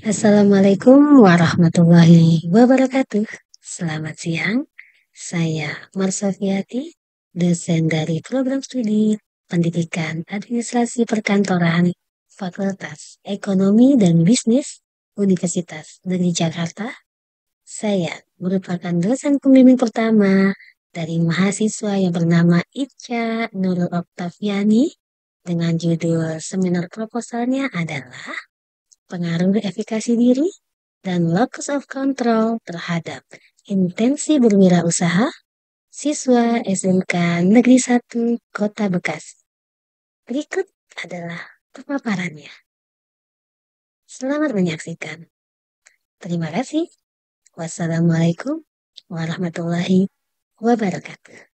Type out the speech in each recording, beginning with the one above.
Assalamualaikum warahmatullahi wabarakatuh. Selamat siang, saya Marsafiati, dosen dari program studi Pendidikan Administrasi Perkantoran Fakultas Ekonomi dan Bisnis Universitas Negeri Jakarta. Saya merupakan dosen pembimbing pertama dari mahasiswa yang bernama Ica Nurul Oktaviani dengan judul seminar proposalnya adalah pengaruh efikasi diri dan locus of control terhadap intensi berwirausaha siswa SMK Negeri 1 Kota Bekasi. Berikut adalah pemaparannya. Selamat menyaksikan. Terima kasih. Wassalamualaikum warahmatullahi wabarakatuh.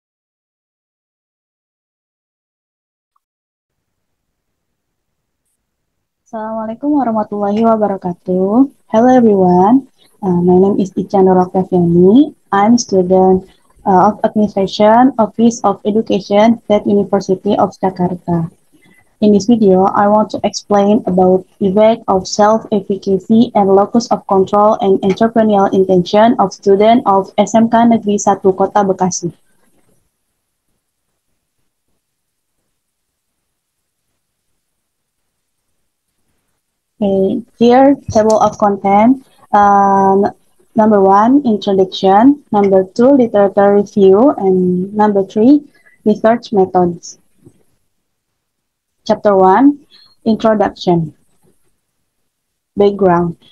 Assalamualaikum warahmatullahi wabarakatuh. Hello everyone. My name is Ica Nur Oktaviani. I'm student of Administration, Office of Education, State University of Jakarta. In this video, I want to explain about effect of self-efficacy and locus of control and entrepreneurial intention of student of SMK Negeri 1 Kota Bekasi. Okay, here table of content. Number one, introduction. Number two, literature review. And number three, research methods. Chapter one, introduction. Background.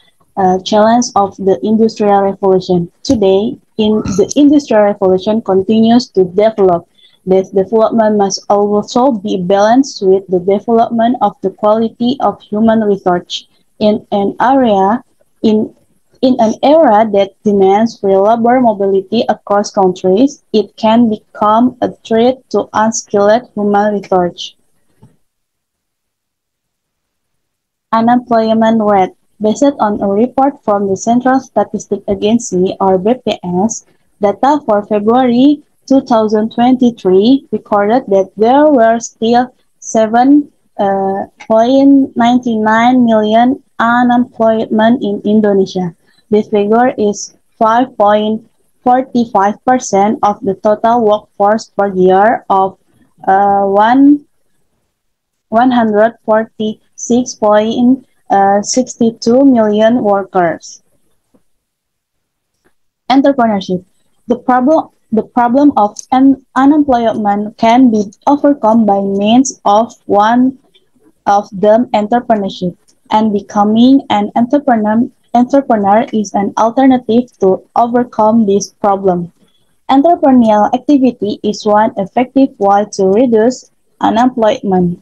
Challenge of the Industrial Revolution. Today, the Industrial Revolution continues to develop. This development must also be balanced with the development of the quality of human research in an area in an era that demands free labor mobility across countries. It can become a threat to unskilled human research. Unemployment rate. Based on a report from the Central Statistics Agency, or BPS, data for February 2023 recorded that there were still 7.99 million unemployment in Indonesia. This figure is 5.45% of the total workforce per year of 146.62 million workers. Entrepreneurship. The problem of unemployment can be overcome by means of one of them entrepreneurship, and becoming an entrepreneur is an alternative to overcome this problem. Entrepreneurial activity is one effective way to reduce unemployment.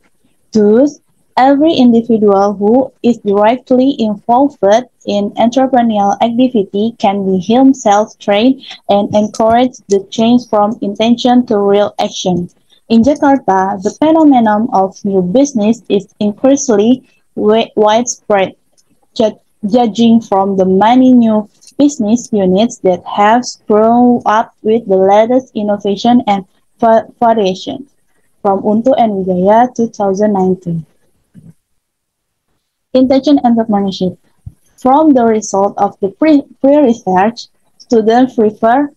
Thus, every individual who is directly involved in entrepreneurial activity can be himself trained and encourage the change from intention to real action. In Jakarta, the phenomenon of new business is increasingly widespread, judging from the many new business units that have sprung up with the latest innovation and variations. From Untu and Wijaya, 2019. Intention entrepreneurship. From the result of the pre-research, students prefer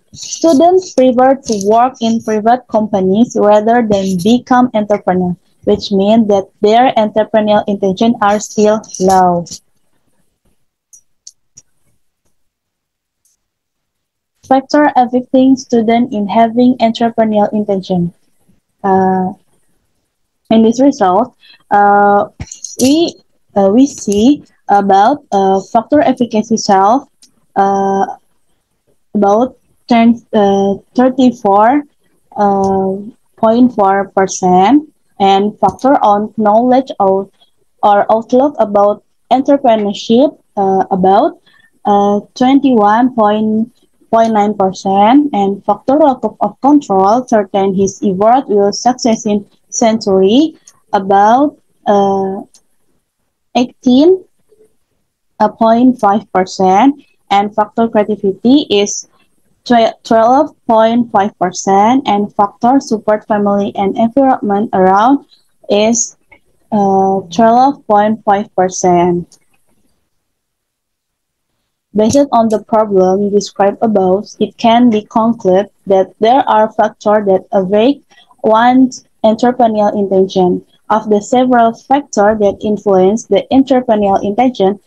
to work in private companies rather than become entrepreneurs, which means that their entrepreneurial intentions are still low. Factor affecting students in having entrepreneurial intention. In this result, uh, we we see about factor efficacy self about 34.4%, and factor on knowledge or outlook about entrepreneurship about 21.9%, and factor of control certain his effort will success in century about 18.5%, and factor creativity is 12.5%, and factor support family and environment around is 12.5%. Based on the problem described above, it can be concluded that there are factors that affect one's entrepreneurial intention. Of the several factors that influence the entrepreneurial intention,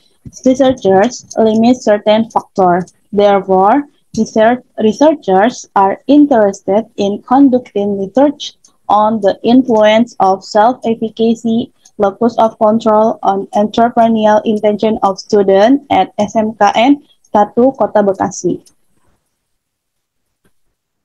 researchers limit certain factors. Therefore, researchers are interested in conducting research on the influence of self-efficacy, locus of control on entrepreneurial intention of students at SMKN 1 Kota Bekasi.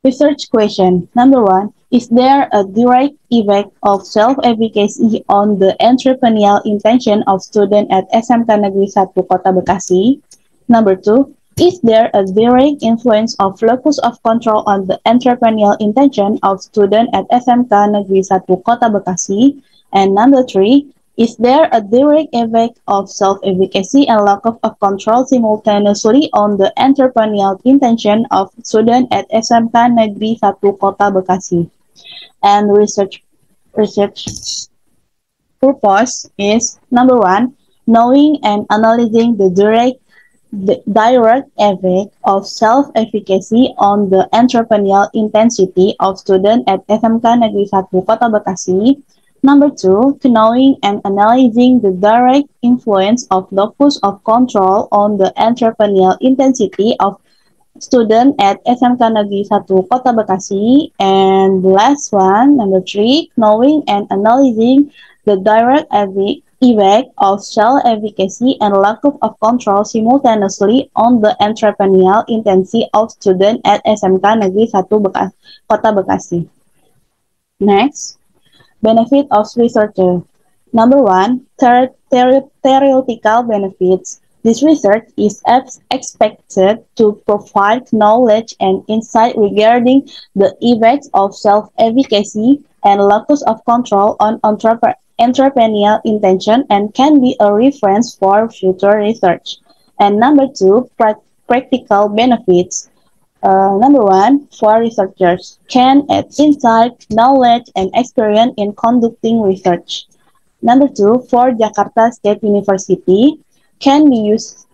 Research question. Number 1. Is there a direct effect of self-efficacy on the entrepreneurial intention of students at SMK Negeri 1 Kota Bekasi? Number 2. Is there a direct influence of locus of control on the entrepreneurial intention of students at SMK Negeri 1 Kota Bekasi? And number 3. Is there a direct effect of self-efficacy and locus of control simultaneously on the entrepreneurial intention of students at SMK Negeri 1 Kota Bekasi? And research purpose is number 1, knowing and analyzing the direct effect of self-efficacy on the entrepreneurial intensity of students at SMK Negeri 1 Kota Bekasi. Number 2, to knowing and analyzing the direct influence of locus of control on the entrepreneurial intensity of student at SMK Negeri 1 Kota Bekasi. And the last one, number 3, knowing and analyzing the direct effect of self-efficacy and lack of control simultaneously on the entrepreneurial intensity of student at SMK Negeri 1 Kota Bekasi. Next, benefit of researcher. Number 1, theoretical benefits. This research is expected to provide knowledge and insight regarding the effects of self-efficacy and locus of control on entrepreneurial intention and can be a reference for future research. And number 2, practical benefits. Number 1, for researchers, can add insight, knowledge, and experience in conducting research. Number 2, for Jakarta State University, can be used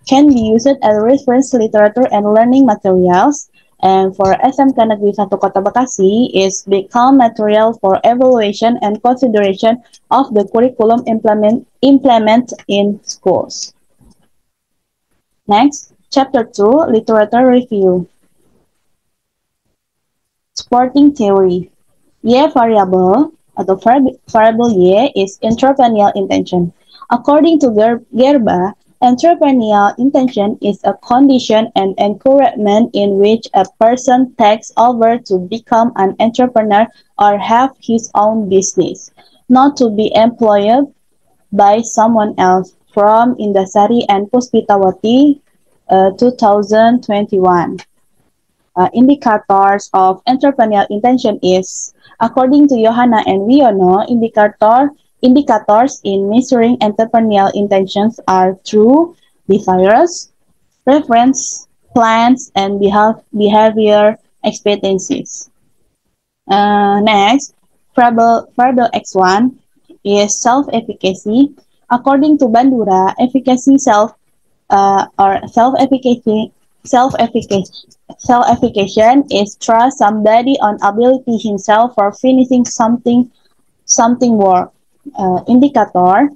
as reference literature and learning materials. And for SMK Negeri 1 Kota Bekasi, is become material for evaluation and consideration of the curriculum implement in schools. Next, Chapter 2, Literature Review. Supporting theory. Y variable atau variable Y is entrepreneurial intention. According to Gerba, entrepreneurial intention is a condition and encouragement in which a person takes over to become an entrepreneur or have his own business, not to be employed by someone else. From Indasari and Puspitawati, 2021. Indicators of entrepreneurial intention is, according to Johanna and Wiono, indicators in measuring entrepreneurial intentions are true desires, preference, plans, and behavior expectancies. Next, variable X1 is self-efficacy. According to Bandura, self-effication is trust somebody on ability himself for finishing something work. Indicator,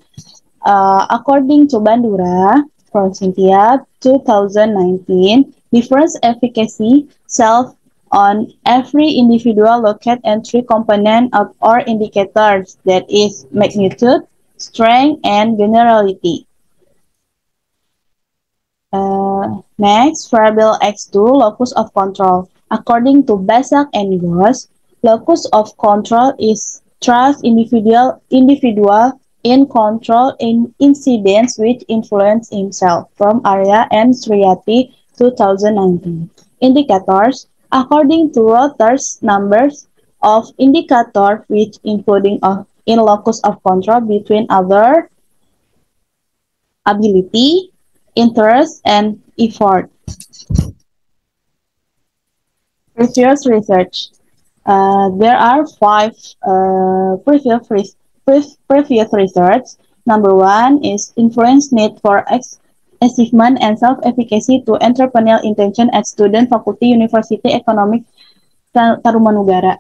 according to Bandura, from Cynthia, 2019, difference efficacy self on every individual locate and three component of or indicators, that is magnitude, strength, and generality. Next, variable X2, locus of control. According to Basak and Goss, locus of control is trust individual in control in incidents which influence himself. From Arya and Sriyati, 2019. Indicators, according to Reuters, numbers of indicators which including in locus of control between other ability, interest, and effort. Previous research. There are 5 previous research. Number 1 is influence need for achievement and self-efficacy to entrepreneurial intention at student faculty University Economic Tarumanagara.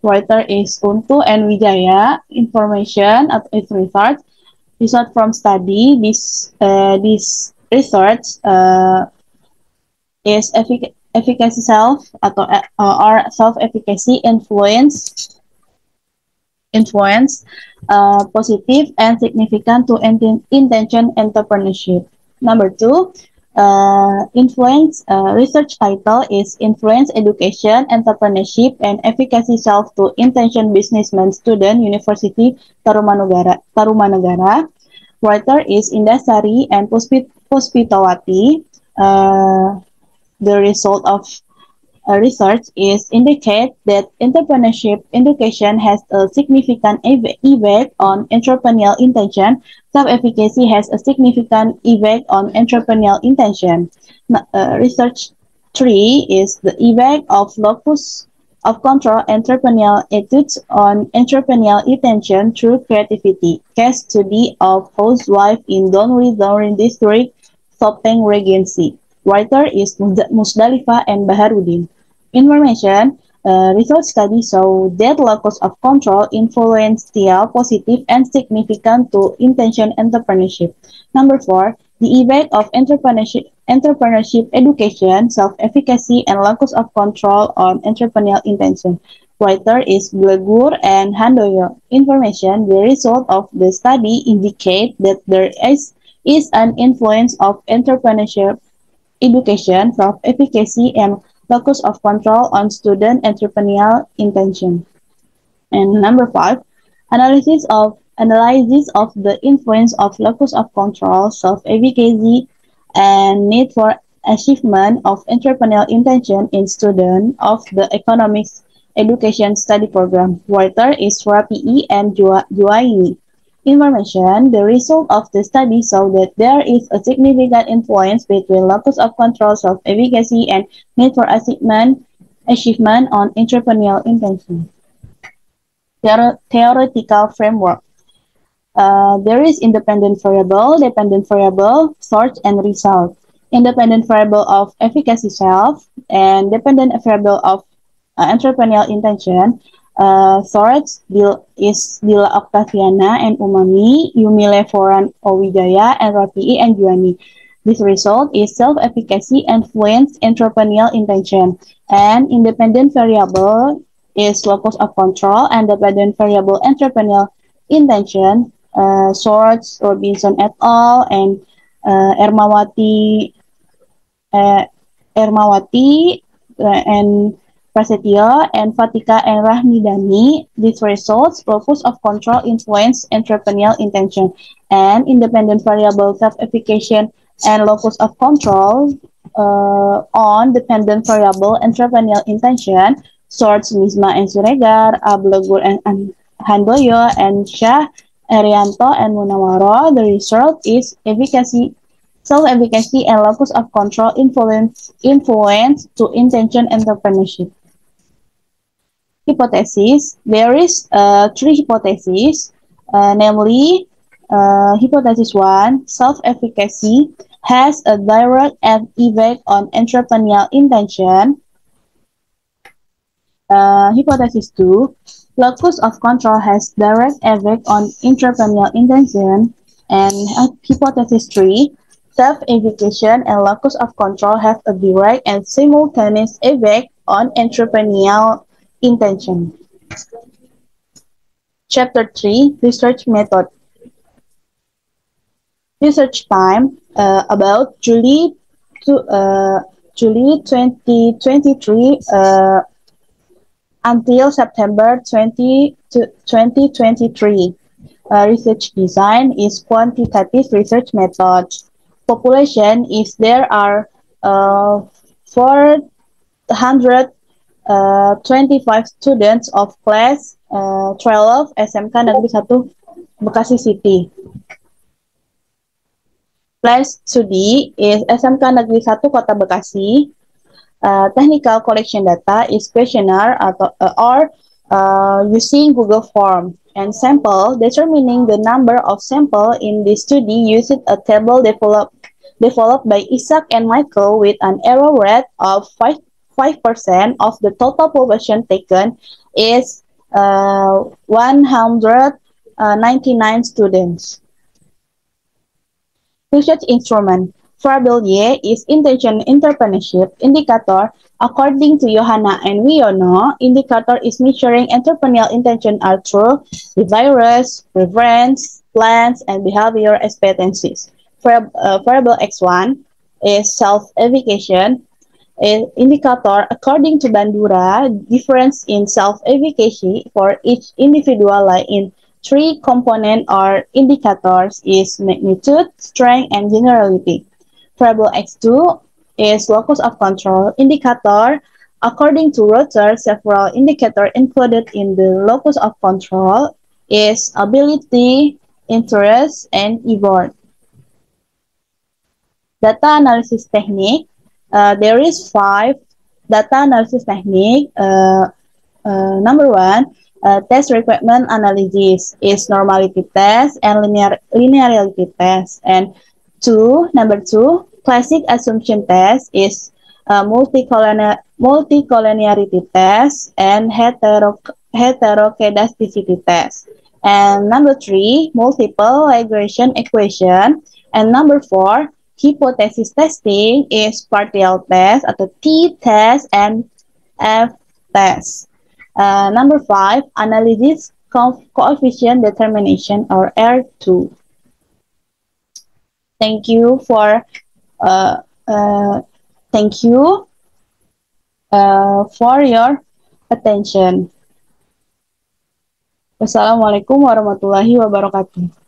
Writer is Untu and Wijaya. Information at its result from study. This research is efficacy self atau or self-efficacy influence positive and significant to intention entrepreneurship. Number two, influence research title is Influence Education, Entrepreneurship, and Efficacy Self to Intention Businessman Student University Tarumanagara. Writer is Indasari and Puspitawati. The result of research is indicate that entrepreneurship education has a significant effect on entrepreneurial intention. Self-efficacy has a significant effect on entrepreneurial intention. Research 3 is the effect of locus of control entrepreneurial attitudes on entrepreneurial intention through creativity. Case study of housewife in Donri district, Sopeng Regency. Writer is Musdalifah and Baharudin. Information, research studies show that locus of control influence positive and significant to intention entrepreneurship. Number 4, the effect of entrepreneurship education, self-efficacy, and locus of control on entrepreneurial intention. Writer is Blegur and Handoyo. Information, the result of the study indicate that there is an influence of entrepreneurship education, self-efficacy, and locus of control on student entrepreneurial intention. And number 5, analysis of the influence of locus of control, self-efficacy, and need for achievement of entrepreneurial intention in student of the economics education study program. Writer is Rapi'i and Juaini. Information, the result of the study show that there is a significant influence between locus of control, self-efficacy, and need for achievement on entrepreneurial intention. Theoretical framework. There is independent variable, dependent variable, source, and result. Independent variable of efficacy self, and dependent variable of entrepreneurial intention. Source is Dila Octaviana and Umami, Yumi Levoran Owijaya, and Rafi'i and Juani. This result is self-efficacy, influence, entrepreneurial intention. And independent variable is locus of control, and dependent variable entrepreneurial intention. Source Robinson et al. And Ermawati and Prasetyo and Fatika and Rahmidani. These results, locus of control, influence, entrepreneurial intention, and independent variable self-efficacy and locus of control on dependent variable entrepreneurial intention. Source Misma and Suregar, Ablegur and Handoyo, and Shah, Arianto, and Munawaro. The result is efficacy, self-efficacy, and locus of control, influence to intention entrepreneurship. Hypothesis. There is 3 hypotheses, namely hypothesis 1, self-efficacy has a direct effect on entrepreneurial intention. Hypothesis 2, locus of control has direct effect on entrepreneurial intention. And hypothesis 3, self-efficacy and locus of control have a direct and simultaneous effect on entrepreneurial intention. Chapter 3, Research Method. Research time about July 2023 until September 2023. Research design is quantitative research method. Population is there are 425 students of class 12 SMK Negeri 1 Bekasi City. Class study is SMK Negeri 1 Kota Bekasi. Technical collection data is questionnaire or using Google Form, and sample, determining the number of sample in this study used a table developed by Isaac and Michael with an error rate of 5% of the total population taken is 199 students. Research instrument. Variable Y is intention entrepreneurship indicator. According to Johanna and Wiono, indicator is measuring entrepreneurial intention are through desires, preference, plans, and behavior expectancies. Variable X1 is self-evaluation indicator. According to Bandura, difference in self-efficacy for each individual lie in three components or indicators is magnitude, strength, and generality. Variable X2 is locus of control indicator. According to Reuters, several indicators included in the locus of control is ability, interest, and effort. Data analysis technique. There is 5 data analysis technique. Number 1, test requirement analysis is normality test and linearity test. And number 2, classic assumption test is multicollinearity test and heterokedasticity test. And number 3, multiple regression equation. And number 4, hypothesis testing is partial test atau t-test and f-test. Number 5, analysis coefficient determination or R2. Thank you for your attention. Wassalamualaikum warahmatullahi wabarakatuh.